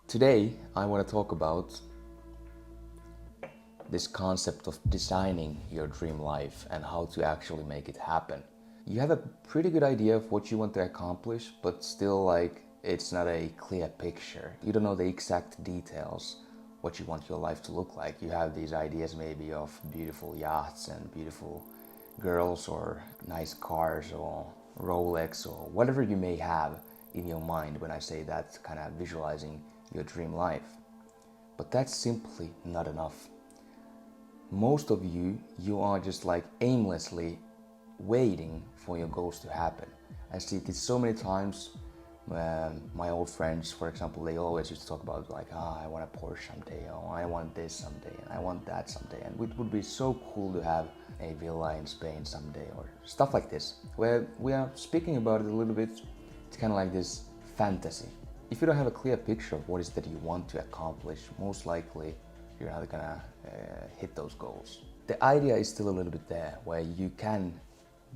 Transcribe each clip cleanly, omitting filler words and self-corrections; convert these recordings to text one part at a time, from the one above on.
Today, I want to talk about this concept of designing your dream life and how to actually make it happen. You have a pretty good idea of what you want to accomplish, but still, it's not a clear picture. You don't know the exact details, what you want your life to look like. You have these ideas maybe of beautiful yachts and beautiful girls or nice cars or Rolex or whatever you may have in your mind when I say that, kind of visualizing your dream life. But that's simply not enough. Most of you are just aimlessly waiting for your goals to happen. I see this so many times. My old friends, for example, they always used to talk about I want a Porsche someday, or I want this someday, and I want that someday, and it would be so cool to have a villa in Spain someday, or stuff like this, where we are speaking about it a little bit. It's kind of like this fantasy. If you don't have a clear picture of what is that you want to accomplish, most likely you're not gonna hit those goals. The idea is still a little bit there, where you can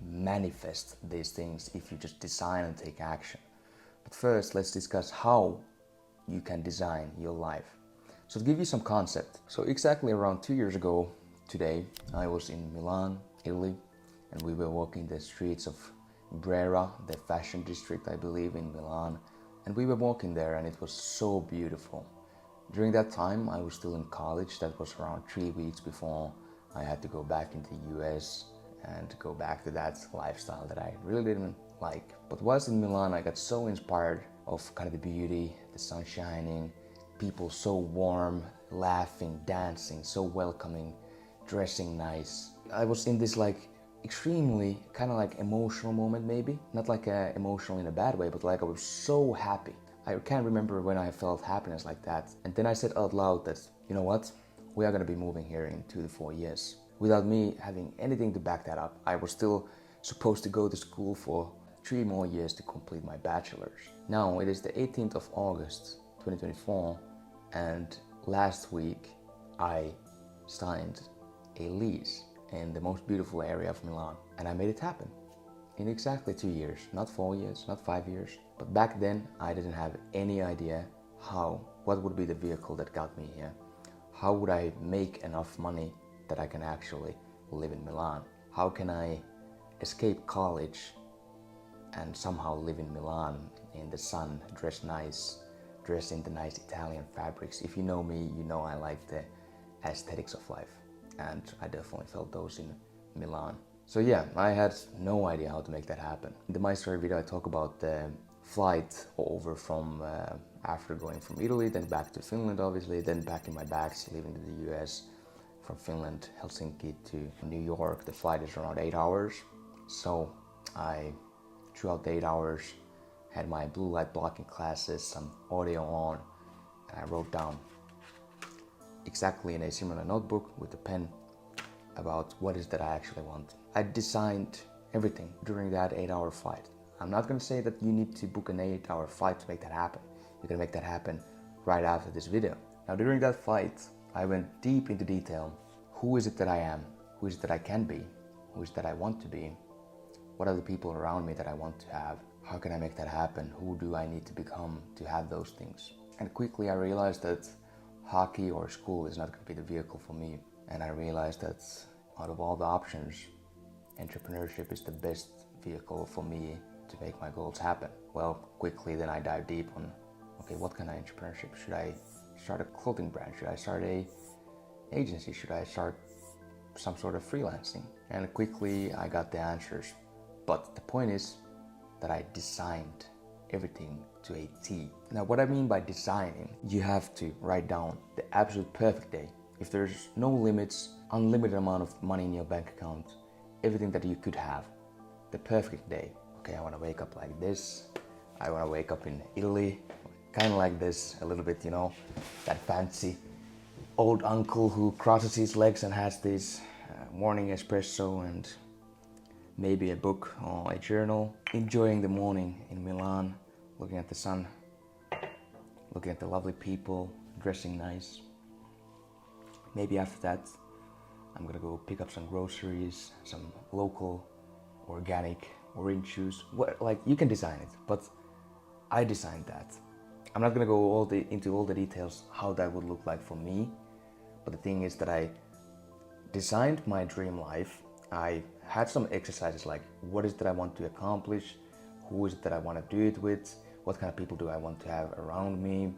manifest these things if you just design and take action. But first, let's discuss how you can design your life. So to give you some concept, so exactly around 2 years ago today, I was in Milan, Italy, and we were walking the streets of Brera, the fashion district, I believe, in Milan. And we were walking there and it was so beautiful. During that time, I was still in college. That was around 3 weeks before I had to go back into the US and go back to that lifestyle that I really didn't like. But whilst in Milan, I got so inspired of kind of the beauty, the sun shining, people so warm, laughing, dancing, so welcoming, dressing nice. I was in this extremely kind of emotional moment, maybe not emotional in a bad way, but I was so happy. I can't remember when I felt happiness like that. And then I said out loud that, you know what, we are going to be moving here in 2 to 4 years. Without me having anything to back that up, I was still supposed to go to school for 3 more years to complete my bachelor's. Now it is the 18th of August 2024, and last week I signed a lease in the most beautiful area of Milan, and I made it happen in exactly 2 years, not 4 years, not 5 years. But back then I didn't have any idea what would be the vehicle that got me here. How would I make enough money that I can actually live in Milan? How can I escape college and somehow live in Milan in the sun, dress nice, dress in the nice Italian fabrics? If you know me, you know I like the aesthetics of life, and I definitely felt those in Milan. So yeah, I had no idea how to make that happen. In the My Story video, I talk about the flight over from after going from Italy, then back to Finland, obviously, then packing my bags, leaving to the US. From Finland, Helsinki to New York, the flight is around 8 hours. So I, throughout the 8 hours, had my blue light blocking glasses, some audio on, and I wrote down exactly in a similar notebook with a pen about what is that I actually want. I designed everything during that 8-hour flight. I'm not gonna say that you need to book an 8-hour flight to make that happen. You're gonna make that happen right after this video. Now during that flight, I went deep into detail. Who is it that I am? Who is it that I can be? Who is it that I want to be? What are the people around me that I want to have? How can I make that happen? Who do I need to become to have those things? And quickly I realized that hockey or school is not going to be the vehicle for me. And I realized that out of all the options, entrepreneurship is the best vehicle for me to make my goals happen. Well, quickly then I dive deep on, okay, what kind of entrepreneurship? Should I start a clothing brand? Should I start a agency? Should I start some sort of freelancing? And quickly I got the answers. But the point is that I designed everything to a T. Now what I mean by designing, you have to write down the absolute perfect day. If there's no limits, unlimited amount of money in your bank account, everything that you could have, the perfect day. Okay, I want to wake up like this. I want to wake up in Italy, kind of like this, a little bit, that fancy old uncle who crosses his legs and has this morning espresso and maybe a book or a journal, enjoying the morning in Milan, looking at the sun, looking at the lovely people, dressing nice. Maybe after that, I'm gonna go pick up some groceries, some local, organic, orange juice. You can design it, but I designed that. I'm not gonna go into all the details how that would look like for me, but the thing is that I designed my dream life. I had some exercises like what is it that I want to accomplish, who is it that I want to do it with, what kind of people do I want to have around me.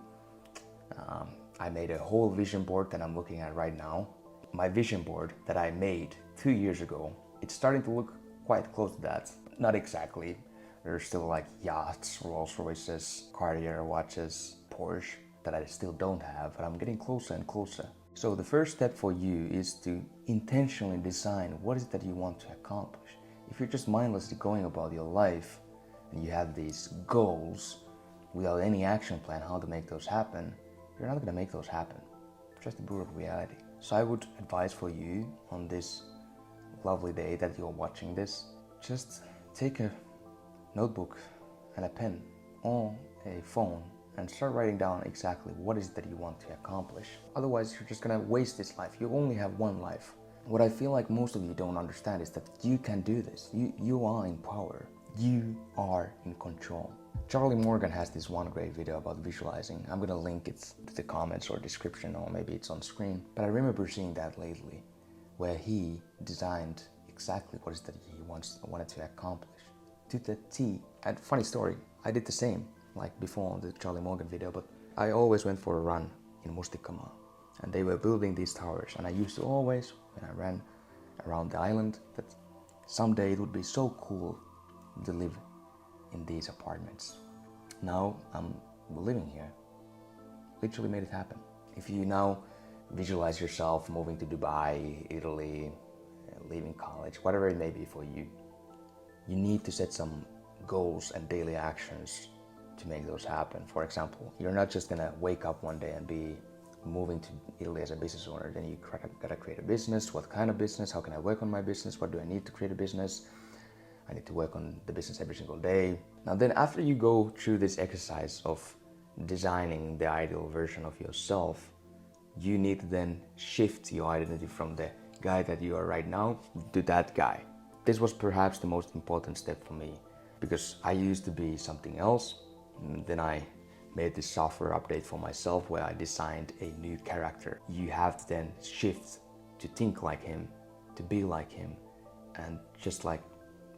I made a whole vision board that I'm looking at right now. My vision board that I made 2 years ago, it's starting to look quite close to that. Not exactly. There's still like yachts, Rolls Royces, Cartier watches, Porsche that I still don't have, but I'm getting closer and closer. So the first step for you is to intentionally design what is it that you want to accomplish. If you're just mindlessly going about your life and you have these goals without any action plan how to make those happen, you're not gonna make those happen. Just the brutal reality. So I would advise for you on this lovely day that you're watching this, just take a notebook and a pen or a phone and start writing down exactly what is it that you want to accomplish. Otherwise, you're just gonna waste this life. You only have one life. What I feel like most of you don't understand is that you can do this. You are in power. You are in control. Charlie Morgan has this one great video about visualizing. I'm gonna link it to the comments or description, or maybe it's on screen. But I remember seeing that lately, where he designed exactly what is that he wanted to accomplish to the T. And funny story, I did the same, like before on the Charlie Morgan video, but I always went for a run in Mustikkamaa. And they were building these towers, and I used to always, when I ran around the island, that someday it would be so cool to live in these apartments. Now I'm living here. Literally made it happen. If you now visualize yourself moving to Dubai, Italy, leaving college, whatever it may be for you, you need to set some goals and daily actions to make those happen. For example, you're not just gonna wake up one day and be moving to Italy as a business owner. Then you gotta create a business. What kind of business? How can I work on my business? What do I need to create a business? I need to work on the business every single day. Now then, after you go through this exercise of designing the ideal version of yourself, you need to then shift your identity from the guy that you are right now to that guy. This was perhaps the most important step for me, because I used to be something else. And then I made this software update for myself where I designed a new character. You have to then shift to think like him, to be like him, and just like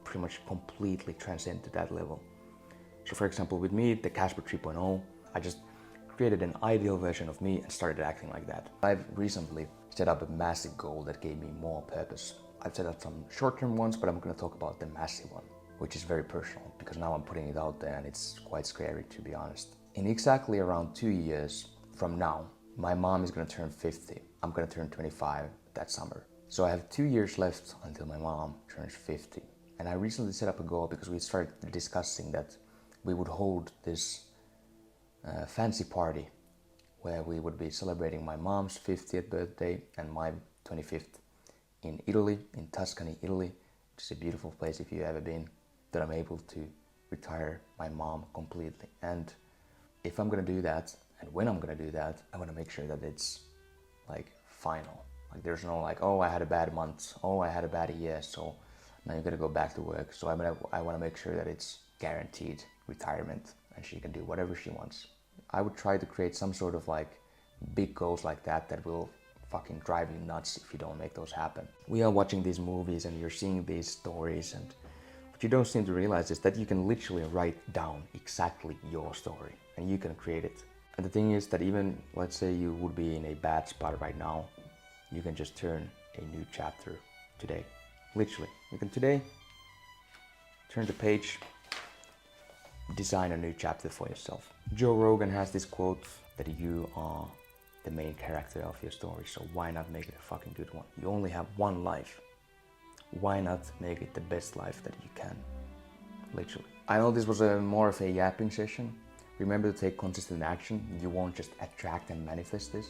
pretty much completely transcend to that level. So for example, with me, the Kasper 3.0, I just created an ideal version of me and started acting like that. I've recently set up a massive goal that gave me more purpose. I've set up some short-term ones, but I'm gonna talk about the massive one, which is very personal, because now I'm putting it out there and it's quite scary, to be honest. In exactly around 2 years from now, my mom is gonna turn 50. I'm gonna turn 25 that summer. So I have 2 years left until my mom turns 50. And I recently set up a goal because we started discussing that we would hold this fancy party where we would be celebrating my mom's 50th birthday and my 25th in Italy, in Tuscany, Italy, which is a beautiful place if you've ever been, that I'm able to retire my mom completely. And if I'm gonna do that, and when I'm gonna do that, I wanna make sure that it's like final. Like there's no like, oh, I had a bad month, oh, I had a bad year, so now you're gonna go back to work. So I wanna make sure that it's guaranteed retirement and she can do whatever she wants. I would try to create some sort of like big goals like that that will fucking drive you nuts if you don't make those happen. We are watching these movies and you're seeing these stories, and what you don't seem to realize is that you can literally write down exactly your story and you can create it. And the thing is that even, let's say you would be in a bad spot right now, you can just turn a new chapter today. Literally, you can today turn the page, design a new chapter for yourself. Joe Rogan has this quote that you are the main character of your story, so why not make it a fucking good one? You only have one life. Why not make it the best life that you can? Literally. I know this was more of a yapping session. Remember to take consistent action. You won't just attract and manifest this.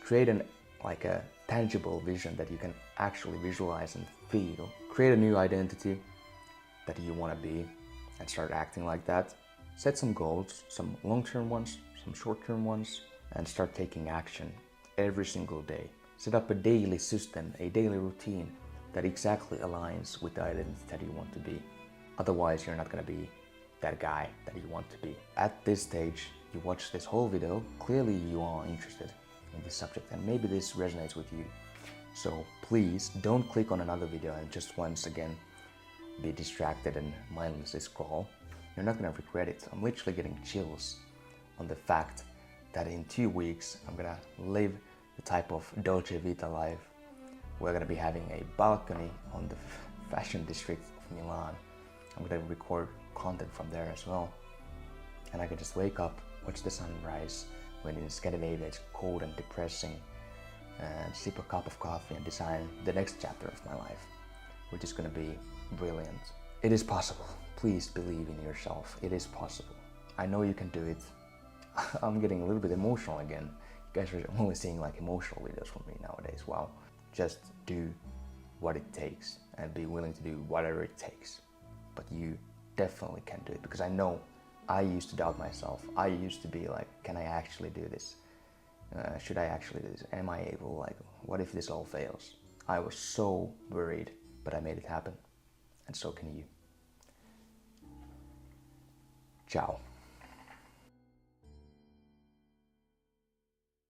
Create a tangible vision that you can actually visualize and feel. Create a new identity that you want to be and start acting like that. Set some goals, some long-term ones, some short-term ones, and start taking action every single day. Set up a daily system, a daily routine that exactly aligns with the identity that you want to be. Otherwise, you're not going to be that guy that you want to be. At this stage, you watched this whole video, clearly you are interested in this subject and maybe this resonates with you. So please don't click on another video and just once again be distracted and mindlessly scroll. You're not gonna regret it. I'm literally getting chills on the fact that in 2 weeks I'm gonna live the type of Dolce Vita life. We're gonna be having a balcony on the fashion district of Milan. I'm gonna record content from there as well. And I can just wake up, watch the sunrise when in Scandinavia it's cold and depressing, and sip a cup of coffee and design the next chapter of my life, which is gonna be brilliant. It is possible. Please believe in yourself. It is possible. I know you can do it. I'm getting a little bit emotional again. You guys are only seeing like emotional videos from me nowadays. Wow. Just do what it takes and be willing to do whatever it takes. But you definitely can do it, because I know I used to doubt myself. I used to be like, can I actually do this? Should I actually do this? Am I able? Like, what if this all fails? I was so worried, but I made it happen. And so can you. Ciao.